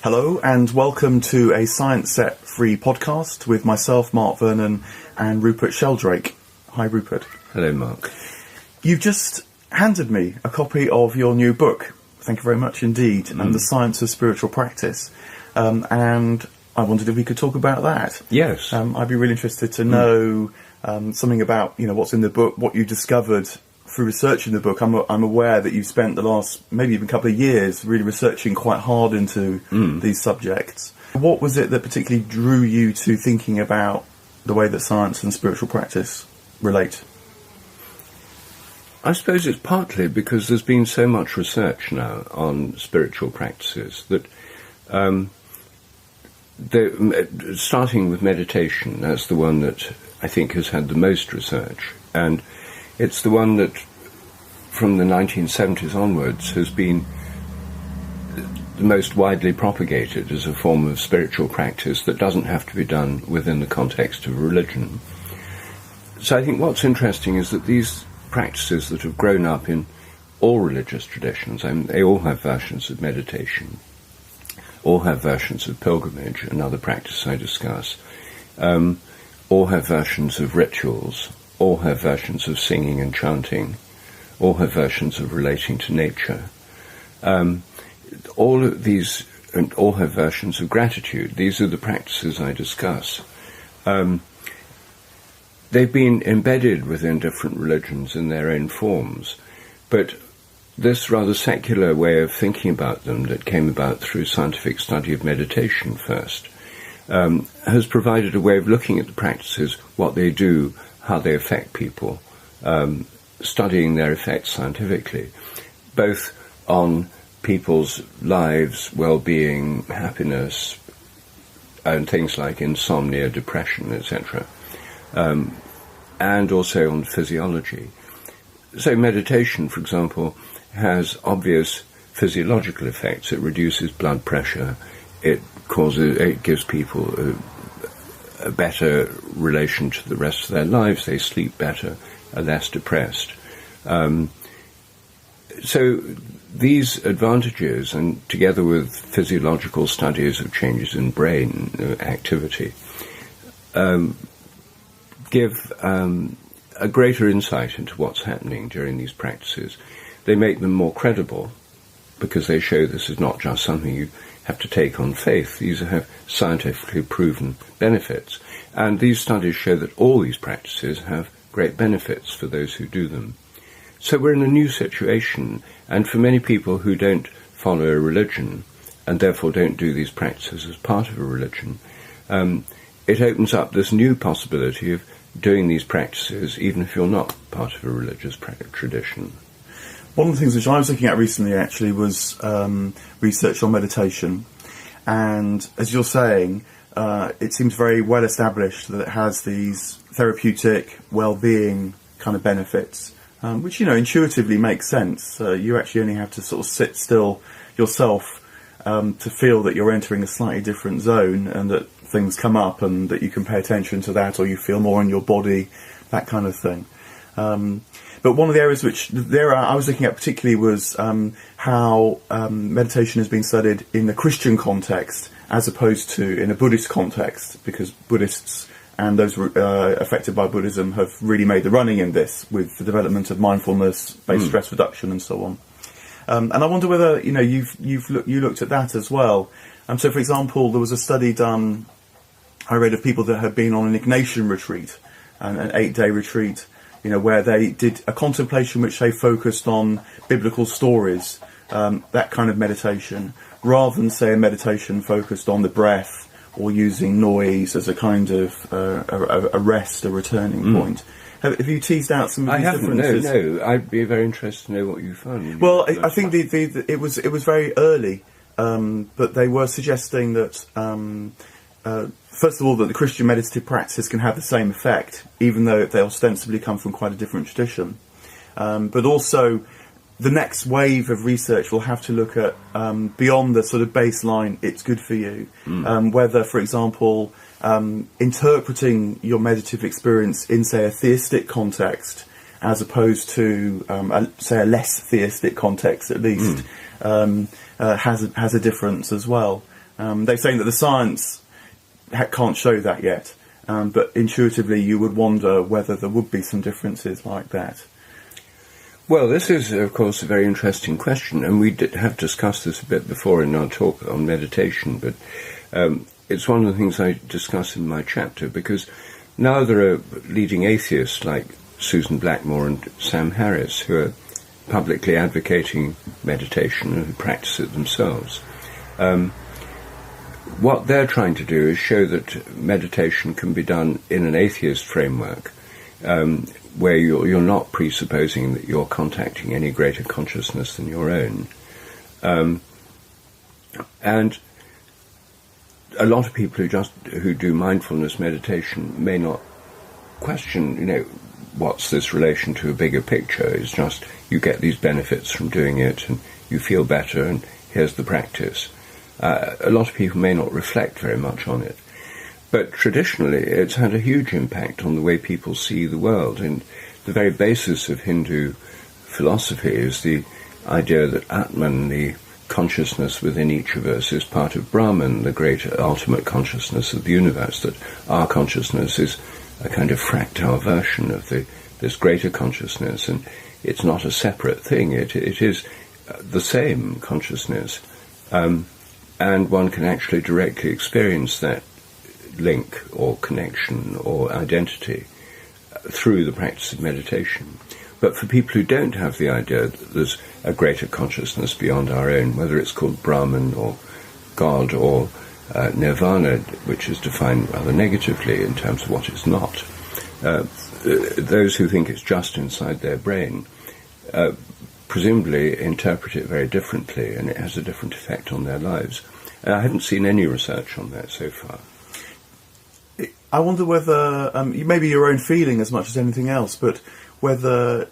Hello and welcome to a Science Set Free podcast with myself, Mark Vernon, and Rupert Sheldrake. Hi, Rupert. Hello, Mark. You've just handed me a copy of your new book. Thank you very much indeed. The Science of Spiritual Practice. And I wondered if we could talk about that. Yes. I'd be really interested to know something about, what's in the book, what you discovered through researching the book. I'm aware that you've spent the last maybe even couple of years really researching quite hard into these subjects. What was it that particularly drew you to thinking about the way that science and spiritual practice relate? I suppose it's partly because there's been so much research now on spiritual practices that, starting with meditation, that's the one that I think has had the most research, and it's the one that, from the 1970s onwards, has been the most widely propagated as a form of spiritual practice that doesn't have to be done within the context of religion. So I think what's interesting is that these practices that have grown up in all religious traditions, they all have versions of meditation, all have versions of pilgrimage, another practice I discuss, all have versions of rituals, all have versions of singing and chanting, all have versions of relating to nature. All of these, and all have versions of gratitude. These are the practices I discuss. They've been embedded within different religions in their own forms, but this rather secular way of thinking about them that came about through scientific study of meditation first, has provided a way of looking at the practices, what they do, how they affect people, studying their effects scientifically, both on people's lives, well-being, happiness, and things like insomnia, depression, etc., and also on physiology. So meditation, for example, has obvious physiological effects. It reduces blood pressure, it gives people a better relation to the rest of their lives, they sleep better, are less depressed. So these advantages, and together with physiological studies of changes in brain activity, give a greater insight into what's happening during these practices. They make them more credible because they show this is not just something you have to take on faith. These have scientifically proven benefits. And these studies show that all these practices have great benefits for those who do them. So we're in a new situation, and for many people who don't follow a religion, and therefore don't do these practices as part of a religion, it opens up this new possibility of doing these practices even if you're not part of a religious tradition. One of the things which I was looking at recently actually was research on meditation, and as you're saying, it seems very well established that it has these therapeutic, well-being kind of benefits, which intuitively makes sense. You actually only have to sort of sit still yourself to feel that you're entering a slightly different zone, and that things come up, and that you can pay attention to that, or you feel more in your body, that kind of thing. But one of the areas which I was looking at particularly was how meditation has been studied in the Christian context as opposed to in a Buddhist context, because Buddhists and those affected by Buddhism have really made the running in this with the development of mindfulness-based stress reduction and so on. And I wonder whether you looked at that as well. So, for example, there was a study done, I read, of people that had been on an Ignatian retreat, an 8-day retreat, where they did a contemplation which they focused on biblical stories, that kind of meditation, rather than, say, a meditation focused on the breath or using noise as a kind of a rest, a returning point. Have you teased out some of these differences? No. I'd be very interested to know what you found. Well, I think it was very early, but they were suggesting that first of all, that the Christian meditative practices can have the same effect, even though they ostensibly come from quite a different tradition. But also, the next wave of research will have to look at beyond the sort of baseline, it's good for you, whether, for example, interpreting your meditative experience in, say, a theistic context, as opposed to, say, a less theistic context, at least, has a difference as well. They're saying that the science can't show that yet, but intuitively you would wonder whether there would be some differences like that. Well, this is, of course, a very interesting question, and we have discussed this a bit before in our talk on meditation, but it's one of the things I discuss in my chapter, because now there are leading atheists like Susan Blackmore and Sam Harris who are publicly advocating meditation and who practice it themselves. What they're trying to do is show that meditation can be done in an atheist framework, where you're not presupposing that you're contacting any greater consciousness than your own. And a lot of people who do mindfulness meditation may not question, what's this relation to a bigger picture? It's just you get these benefits from doing it and you feel better and here's the practice. A lot of people may not reflect very much on it. But traditionally it's had a huge impact on the way people see the world, and the very basis of Hindu philosophy is the idea that Atman, the consciousness within each of us, is part of Brahman, the great ultimate consciousness of the universe, that our consciousness is a kind of fractal version of this greater consciousness, and it's not a separate thing, it is the same consciousness, and one can actually directly experience that link or connection or identity through the practice of meditation. But for people who don't have the idea that there's a greater consciousness beyond our own, whether it's called Brahman or God or Nirvana, which is defined rather negatively in terms of what it's not, those who think it's just inside their brain presumably interpret it very differently, and it has a different effect on their lives. I haven't seen any research on that so far. I wonder whether, maybe your own feeling as much as anything else, but whether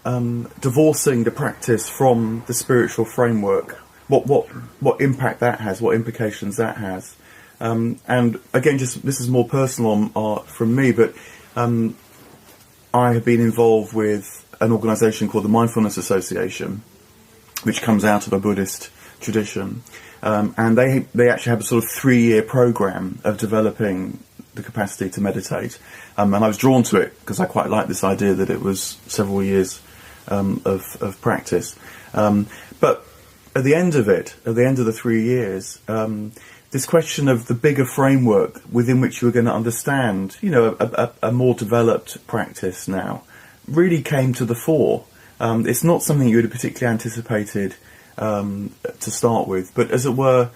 divorcing the practice from the spiritual framework, what impact that has, what implications that has. And again, this is more personal from me, but I have been involved with an organisation called the Mindfulness Association, which comes out of a Buddhist tradition, and they actually have a sort of 3-year program of developing the capacity to meditate, and I was drawn to it because I quite like this idea that it was several years of practice. But at the end of the 3 years, this question of the bigger framework within which you were going to understand, a more developed practice now, really came to the fore. It's not something you would have particularly anticipated to start with, but as it were,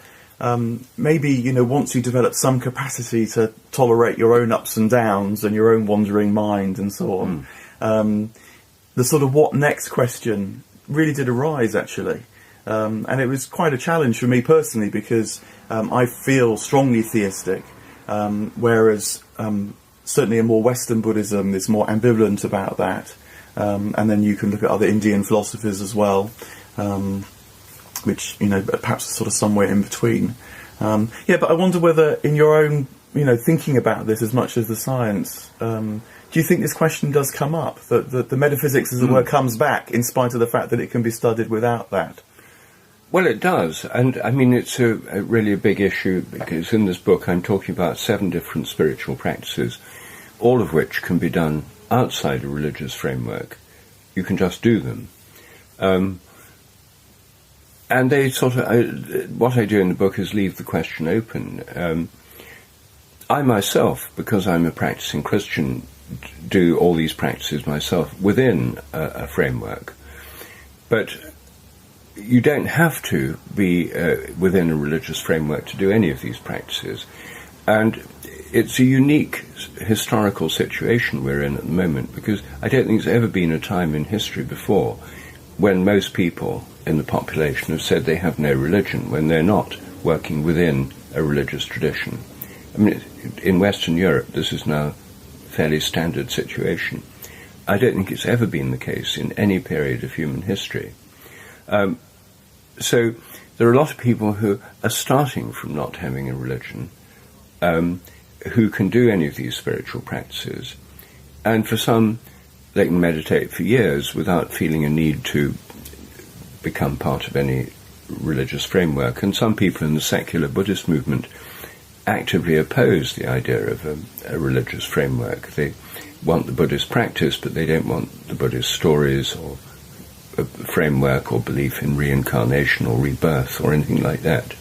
maybe, once you develop some capacity to tolerate your own ups and downs and your own wandering mind and so on, the sort of what next question really did arise, actually. And it was quite a challenge for me personally, because I feel strongly theistic, whereas certainly a more Western Buddhism is more ambivalent about that. And then you can look at other Indian philosophers as well, which, perhaps sort of somewhere in between. But I wonder whether in your own, thinking about this as much as the science, do you think this question does come up, that the metaphysics, as it were, comes back in spite of the fact that it can be studied without that? Well, it does, and I mean it's really a big issue, because in this book I'm talking about 7 different spiritual practices, all of which can be done outside a religious framework. You can just do them. And they sort of, what I do in the book is leave the question open. I myself, because I'm a practicing Christian, do all these practices myself within a framework. But you don't have to be within a religious framework to do any of these practices. And it's a unique historical situation we're in at the moment, because I don't think there's ever been a time in history before when most people in the population have said they have no religion, when they're not working within a religious tradition. I mean, in Western Europe, this is now a fairly standard situation. I don't think it's ever been the case in any period of human history. So there are a lot of people who are starting from not having a religion, who can do any of these spiritual practices. And for some, they can meditate for years without feeling a need to become part of any religious framework, and some people in the secular Buddhist movement actively oppose the idea of a religious framework. They want the Buddhist practice, but they don't want the Buddhist stories or a framework or belief in reincarnation or rebirth or anything like that.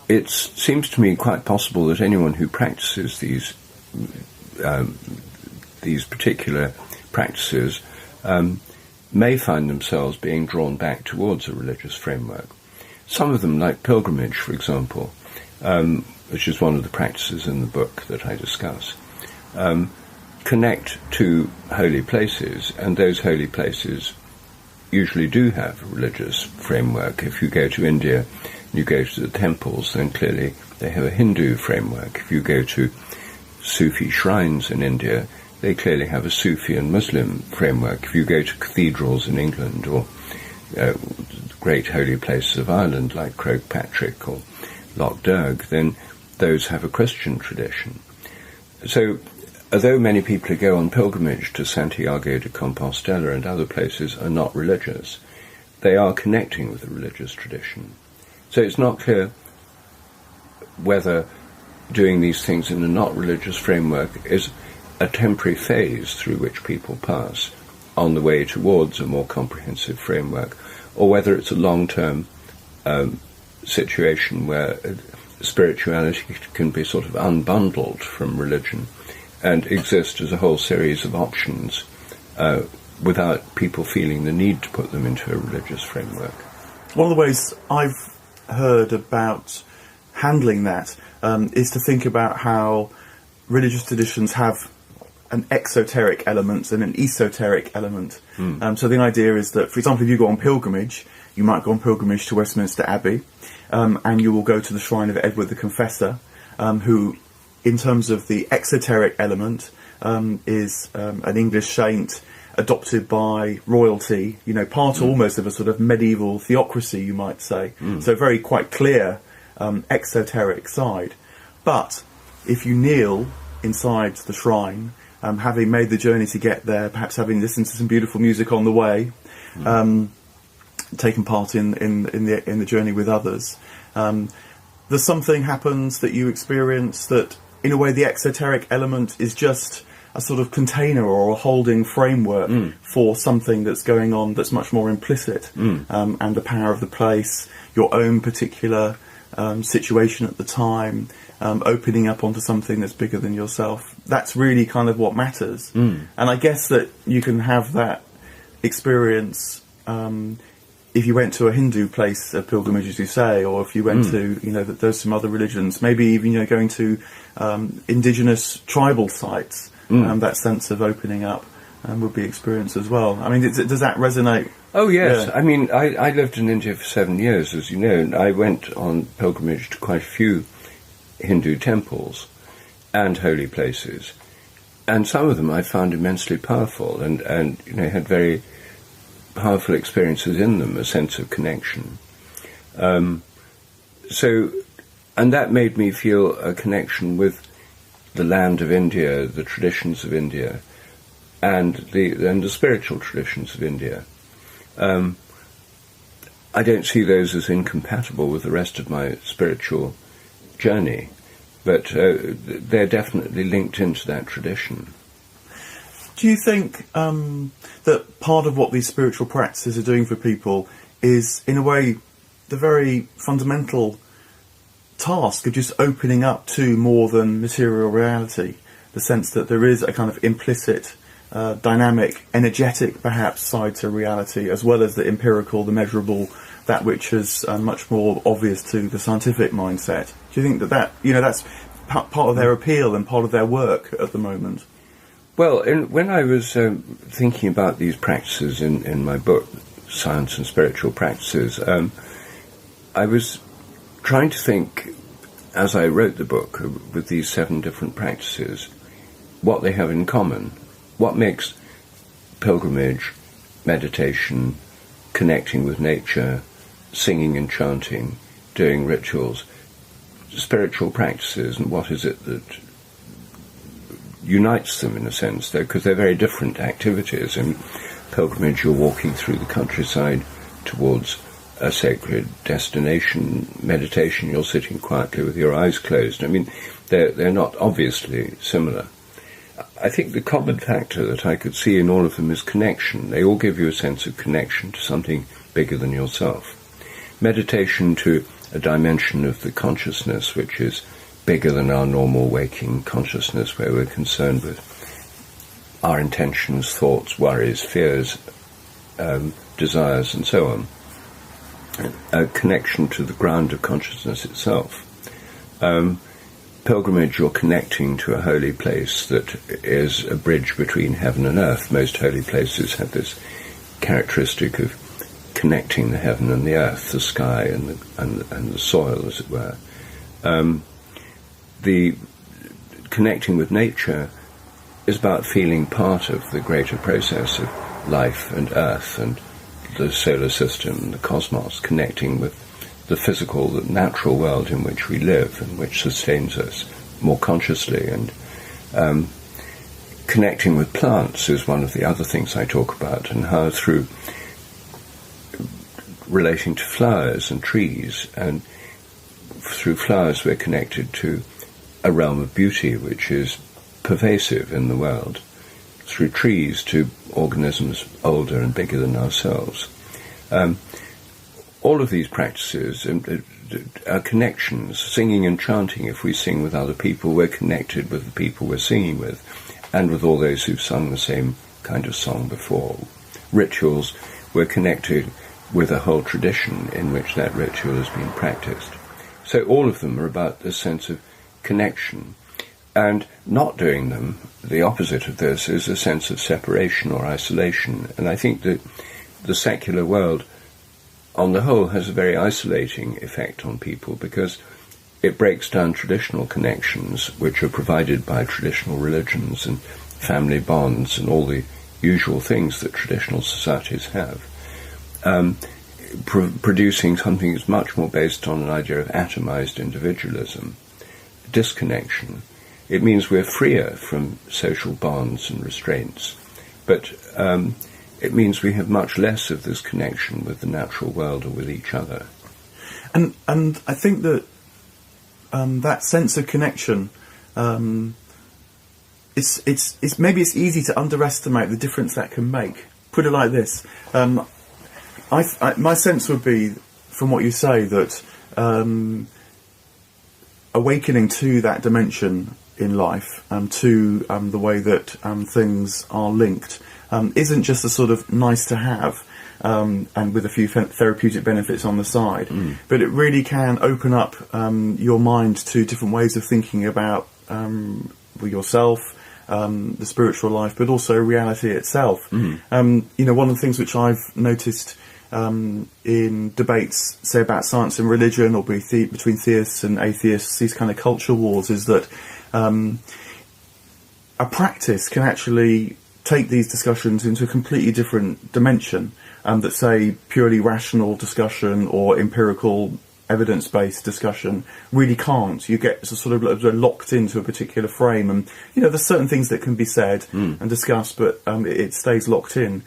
It seems to me quite possible that anyone who practices these particular practices may find themselves being drawn back towards a religious framework. Some of them, like pilgrimage, for example, which is one of the practices in the book that I discuss, connect to holy places, and those holy places usually do have a religious framework. If you go to India, you go to the temples, then clearly they have a Hindu framework. If you go to Sufi shrines in India, they clearly have a Sufi and Muslim framework. If you go to cathedrals in England or great holy places of Ireland like Croagh Patrick or Loch Derg, then those have a Christian tradition. So, although many people who go on pilgrimage to Santiago de Compostela and other places are not religious, they are connecting with a religious tradition. So it's not clear whether doing these things in a not religious framework is a temporary phase through which people pass on the way towards a more comprehensive framework, or whether it's a long-term situation where spirituality can be sort of unbundled from religion and exist as a whole series of options without people feeling the need to put them into a religious framework. One of the ways I've heard about handling that is to think about how religious traditions have an exoteric element and an esoteric element. So the idea is that, for example, if you go on pilgrimage, you might go on pilgrimage to Westminster Abbey, and you will go to the shrine of Edward the Confessor, who, in terms of the exoteric element, is an English saint adopted by royalty, part almost of a sort of medieval theocracy, you might say. So very quite clear exoteric side. But if you kneel inside the shrine, having made the journey to get there, perhaps having listened to some beautiful music on the way, taken part in the journey with others, there's something happens that you experience that, in a way, the exoteric element is just a sort of container or a holding framework for something that's going on that's much more implicit, and the power of the place, your own particular situation at the time, opening up onto something that's bigger than yourself. That's really kind of what matters. And I guess that you can have that experience if you went to a Hindu place of pilgrimage, as you say, or if you went to, there's some other religions, maybe even, going to indigenous tribal sites. That sense of opening up would be experienced as well. I mean, does that resonate? Oh, yes. Yeah. I mean, I lived in India for 7 years, as you know, and I went on pilgrimage to quite a few Hindu temples and holy places, and some of them I found immensely powerful and had very powerful experiences in them, a sense of connection. And that made me feel a connection with the land of India, the traditions of India, and the spiritual traditions of India. I don't see those as incompatible with the rest of my spiritual journey, but they're definitely linked into that tradition. Do you think that part of what these spiritual practices are doing for people is, in a way, the very fundamental task of just opening up to more than material reality? The sense that there is a kind of implicit, dynamic, energetic, perhaps, side to reality, as well as the empirical, the measurable, that which is much more obvious to the scientific mindset. Do you think that that's part of their appeal and part of their work at the moment? Well, when I was thinking about these practices in my book, Science and Spiritual Practices, I was trying to think, as I wrote the book, with these 7 different practices, what they have in common. What makes pilgrimage, meditation, connecting with nature, singing and chanting, doing rituals, spiritual practices, and what is it that unites them, in a sense, because they're very different activities. In pilgrimage, you're walking through the countryside towards a sacred destination meditation, you're sitting quietly with your eyes closed. I mean, they're not obviously similar. I think the common factor that I could see in all of them is connection. They all give you a sense of connection to something bigger than yourself. Meditation to a dimension of the consciousness which is bigger than our normal waking consciousness, where we're concerned with our intentions, thoughts, worries, fears, desires, and so on. A connection to the ground of consciousness itself. Pilgrimage or connecting to a holy place that is a bridge between heaven and earth. Most holy places have this characteristic of connecting the heaven and the earth, the sky and the soil, as it were. The connecting with nature is about feeling part of the greater process of life and earth and the solar system and the cosmos, connecting with the physical, the natural world in which we live and which sustains us more consciously. And connecting with plants is one of the other things I talk about, and how through relating to flowers and trees, and through flowers we're connected to a realm of beauty which is pervasive in the world, through trees to organisms older and bigger than ourselves. All of these practices are connections. Singing and chanting, if we sing with other people, we're connected with the people we're singing with, and with all those who've sung the same kind of song before. Rituals, we're connected with a whole tradition in which that ritual has been practiced. So all of them are about this sense of connection. And not doing them, the opposite of this, is a sense of separation or isolation. And I think that the secular world, on the whole, has a very isolating effect on people, because it breaks down traditional connections which are provided by traditional religions and family bonds and all the usual things that traditional societies have, producing something that's much more based on an idea of atomized individualism, disconnection. It means we're freer from social bonds and restraints, but it means we have much less of this connection with the natural world or with each other. And I think that that sense of connection, it's maybe it's easy to underestimate the difference that can make. Put it like this: my sense would be, from what you say, that awakening to that dimension in life, to the way that things are linked, isn't just a sort of nice to have, and with a few therapeutic benefits on the side, but it really can open up your mind to different ways of thinking about yourself, the spiritual life, but also reality itself. One of the things which I've noticed in debates, say about science and religion, or between theists and atheists, these kind of culture wars, is that a practice can actually take these discussions into a completely different dimension, that, say, purely rational discussion or empirical evidence-based discussion really can't. You get sort of locked into a particular frame, and there's certain things that can be said and discussed, but it stays locked in.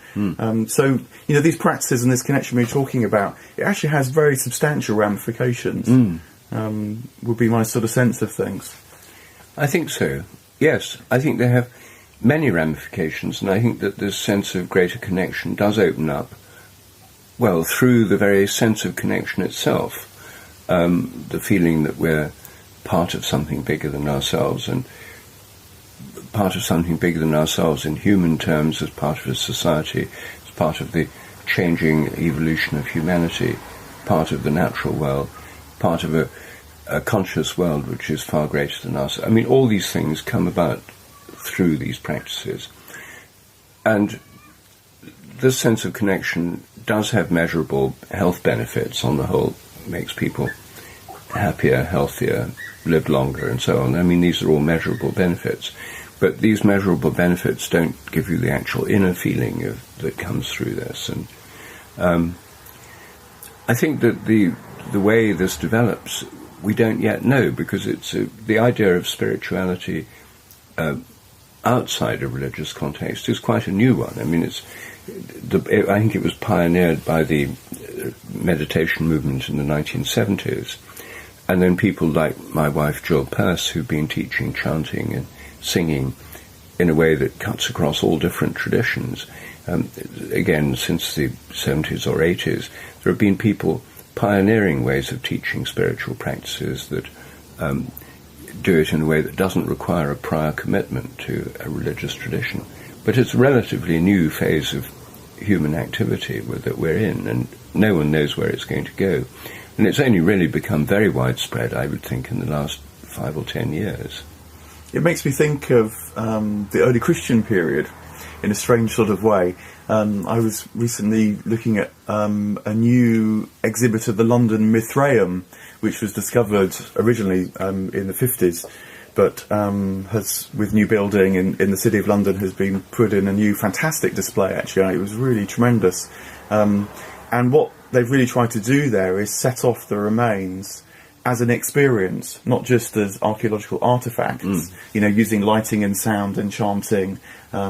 So these practices and this connection we're talking about, it actually has very substantial ramifications. Would be my sort of sense of things. I think so. Yes, I think they have many ramifications, and I think that this sense of greater connection does open up, well, through the very sense of connection itself, the feeling that we're part of something bigger than ourselves, and part of something bigger than ourselves in human terms, as part of a society, as part of the changing evolution of humanity, part of the natural world, part of a conscious world which is far greater than us. I mean, all these things come about through these practices. And this sense of connection does have measurable health benefits on the whole. It makes people happier, healthier, live longer, and so on. I mean, these are all measurable benefits. But these measurable benefits don't give you the actual inner feeling that comes through this. And I think that the way this develops, we don't yet know, because it's the idea of spirituality outside a religious context is quite a new one. I mean, I think it was pioneered by the meditation movement in the 1970s, and then people like my wife Jill Peirce, who've been teaching chanting and singing in a way that cuts across all different traditions. Again, since the 70s or 80s, there have been people pioneering ways of teaching spiritual practices that do it in a way that doesn't require a prior commitment to a religious tradition. But it's a relatively new phase of human activity that we're in, and no one knows where it's going to go. And it's only really become very widespread, I would think, in the last 5 or 10 years. It makes me think of the early Christian period in a strange sort of way. I was recently looking at a new exhibit of the London Mithraeum, which was discovered originally in the 50s, but has, with new building in the City of London, has been put in a new fantastic display, actually. It was really tremendous. And what they've really tried to do there is set off the remains as an experience, not just as archaeological artefacts, using lighting and sound and chanting.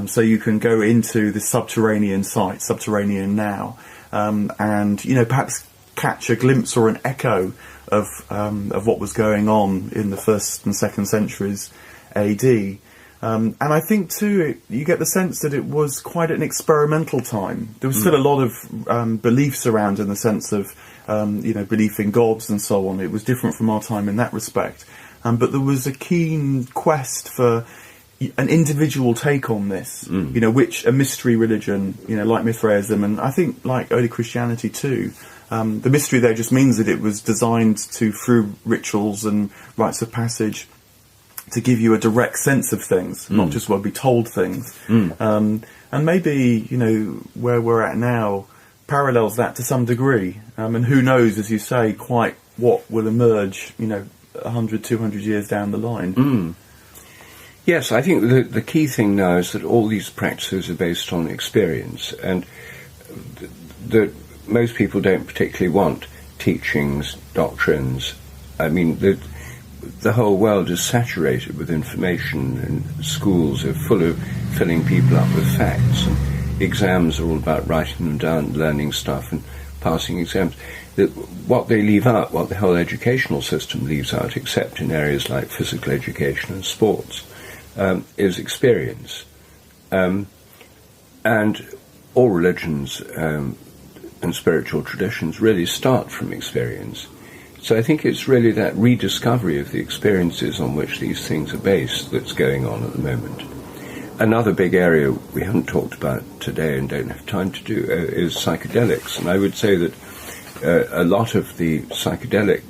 So you can go into the subterranean site, subterranean now, and, perhaps catch a glimpse or an echo of what was going on in the 1st and 2nd centuries AD. And I think, too, you get the sense that it was quite an experimental time. There was still a lot of beliefs around, in the sense of, belief in gods and so on. It was different from our time in that respect. But there was a keen quest for an individual take on this, which a mystery religion, like Mithraism, and I think like early Christianity too. The mystery there just means that it was designed to, through rituals and rites of passage, to give you a direct sense of things, not just be told things. And maybe, where we're at now parallels that to some degree. And who knows, as you say, quite what will emerge, 100, 200 years down the line. Yes, I think the key thing now is that all these practices are based on experience, and that most people don't particularly want teachings, doctrines. I mean, the whole world is saturated with information, and schools are full of filling people up with facts, and exams are all about writing them down, learning stuff and passing exams. What they leave out, what the whole educational system leaves out, except in areas like physical education and sports, is experience. And all religions and spiritual traditions really start from experience. So I think it's really that rediscovery of the experiences on which these things are based that's going on at the moment. Another big area we haven't talked about today and don't have time to do is psychedelics. And I would say that a lot of the psychedelic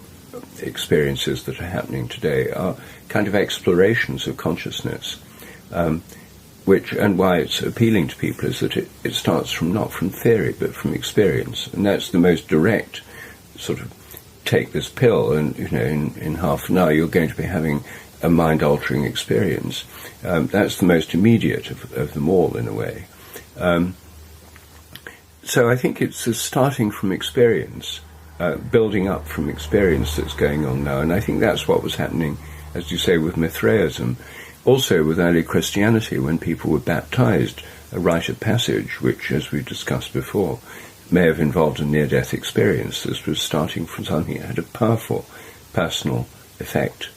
experiences that are happening today are kind of explorations of consciousness, and why it's appealing to people is that it starts not from theory but from experience, and that's the most direct sort of take this pill and in half an hour you're going to be having a mind-altering experience. That's the most immediate of them all, in a way. So I think it's starting from experience, building up from experience that's going on now, and I think that's what was happening, as you say, with Mithraism. Also with early Christianity, when people were baptized, a rite of passage, which, as we discussed before, may have involved a near-death experience. This was starting from something that had a powerful personal effect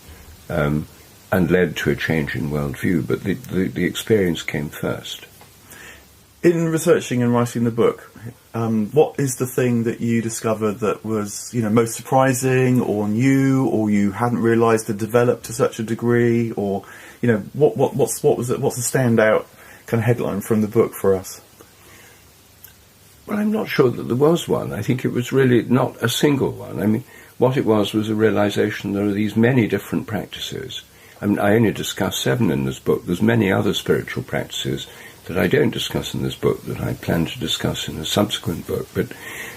and led to a change in worldview, but the experience came first. In researching and writing the book, what is the thing that you discovered that was, most surprising or new, or you hadn't realised had developed to such a degree, or, what's the standout kind of headline from the book for us? Well, I'm not sure that there was one. I think it was really not a single one. I mean, what it was a realisation there are these many different practices. I mean, I only discuss 7 in this book. There's many other spiritual practices that I don't discuss in this book that I plan to discuss in a subsequent book, but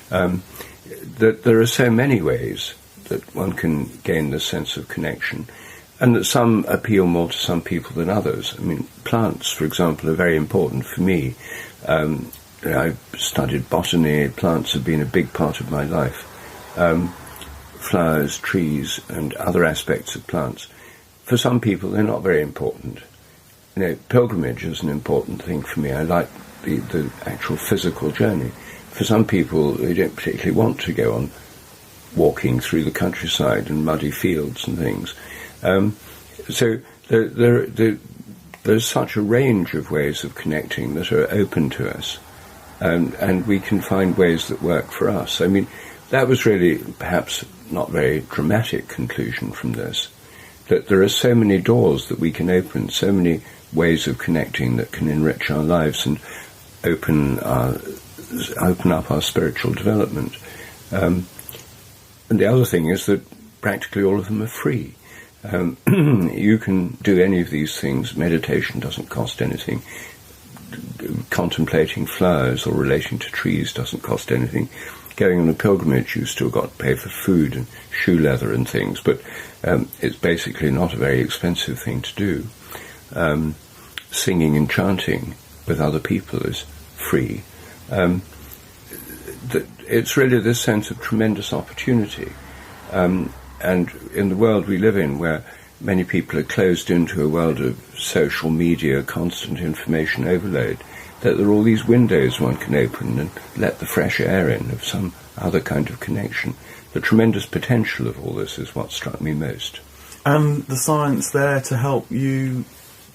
that there are so many ways that one can gain this sense of connection, and that some appeal more to some people than others. I mean, plants, for example, are very important for me. I've studied botany. Plants have been a big part of my life. Flowers, trees, and other aspects of plants. For some people, they're not very important. pilgrimage is an important thing for me. I like the actual physical journey. For some people, they don't particularly want to go on walking through the countryside and muddy fields and things. So there's such a range of ways of connecting that are open to us, and we can find ways that work for us. I mean, that was really perhaps not very dramatic conclusion from this, that there are so many doors that we can open, so many ways of connecting that can enrich our lives and open up our spiritual development. And the other thing is that practically all of them are free. You can do any of these things. Meditation doesn't cost anything. Contemplating flowers or relating to trees doesn't cost anything. Going on a pilgrimage, you've still got to pay for food and shoe leather and things, but it's basically not a very expensive thing to do. Singing and chanting with other people is free. It's really this sense of tremendous opportunity. And in the world we live in, where many people are closed into a world of social media, constant information overload, that there are all these windows one can open and let the fresh air in of some other kind of connection. The tremendous potential of all this is what struck me most. And the science there to help you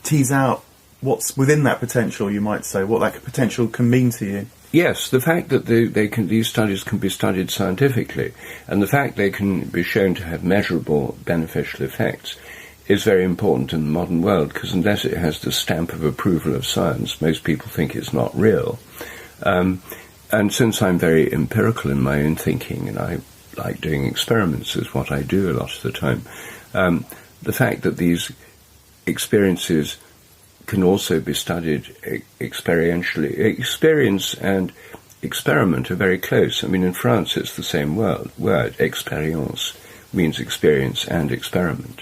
tease out what's within that potential, you might say, what that potential can mean to you. Yes, the fact that these studies can be studied scientifically, and the fact they can be shown to have measurable beneficial effects, is very important in the modern world, because unless it has the stamp of approval of science, most people think it's not real. And since I'm very empirical in my own thinking, and I like doing experiments, is what I do a lot of the time, the fact that these experiences can also be studied experientially. Experience and experiment are very close. I mean, in France it's the same word. Expérience means experience and experiment.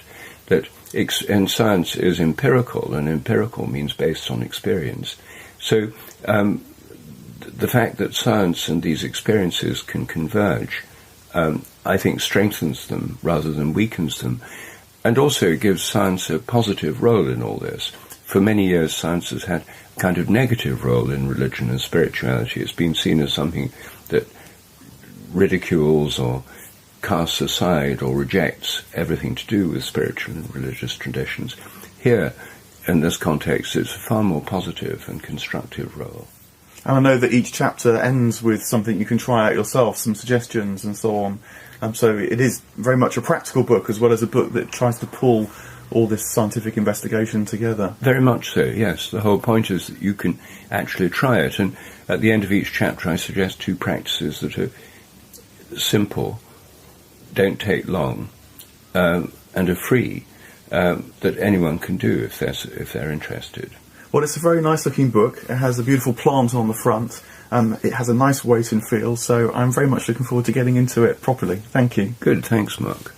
And science is empirical, and empirical means based on experience. So the fact that science and these experiences can converge, I think strengthens them rather than weakens them, and also gives science a positive role in all this. For many years, science has had a kind of negative role in religion and spirituality. It's been seen as something that ridicules or casts aside or rejects everything to do with spiritual and religious traditions. Here, in this context, it's a far more positive and constructive role. And I know that each chapter ends with something you can try out yourself, some suggestions and so on. So it is very much a practical book as well as a book that tries to pull all this scientific investigation together. Very much so, yes. The whole point is that you can actually try it, and at the end of each chapter I suggest 2 practices that are simple, don't take long, and are free, that anyone can do if they're interested. Well, it's a very nice looking book. It has a beautiful plant on the front. It has a nice weight and feel, so I'm very much looking forward to getting into it properly. Thank you. Good, thanks, Mark.